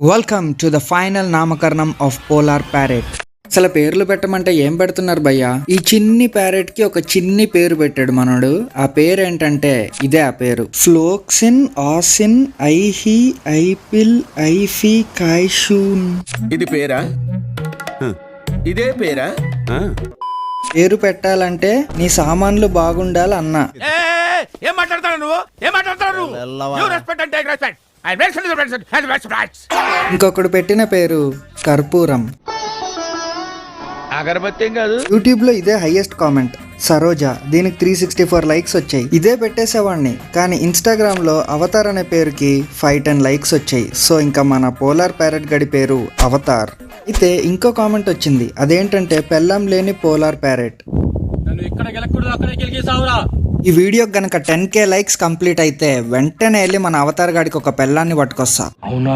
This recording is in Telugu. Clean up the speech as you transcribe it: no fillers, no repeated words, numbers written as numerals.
వెల్కమ్ టు ద ఫైనల్ నామకరణం ఆఫ్ పోలార్ ప్యారెట్. అసలు పేర్లు పెట్టమంటే ఏం పెడుతున్నారు భయ్యా? ఈ చిన్ని ప్యారెట్ కి ఒక చిన్ని పేరు పెట్టాడు మనోడు. ఆ పేరు ఏంటంటే ఇదే ఆ పేరు, ఫ్లోక్సిన్ ఆసిన్ ఐహి ఐపిల్ ఐఫి కాయిషూన్. ఇది పేరా? ఇదే పేరా? పేరు పెట్టాలంటే నీ సామాన్లు బాగుండాలి అన్న. ఏం మాట్లాడతాడు నువ్వు? ఏం మాట్లాడతాడు నువ్వు? You respect and take respect. I respect and respect. ఇంకొకడు పెట్టిన పేరు కర్పూరం. అగరబత్తి ఏం కాదు. యూట్యూబ్ లో ఇదే హైయెస్ట్ కామెంట్, సరోజా. దీనికి 364 లైక్స్ వచ్చాయి. ఇదే పెట్టేసేవాడిని, కానీ ఇన్స్టాగ్రామ్ లో అవతార్ అనే పేరుకి 510 లైక్స్ వచ్చాయి. సో ఇంకా మన పోలార్ ప్యారెట్ గడి పేరు అవతార్. అయితే ఇంకో కామెంట్ వచ్చింది, అదేంటంటే పెళ్ళాం లేని పోలార్ ప్యారెట్. ఈ వీడియోకి గనక 10K లైక్స్ కంప్లీట్ అయితే వెంటనే వెళ్ళి మన అవతార్ గాడికి ఒక పెళ్ళాన్ని పట్టుకొస్తా. అవునా?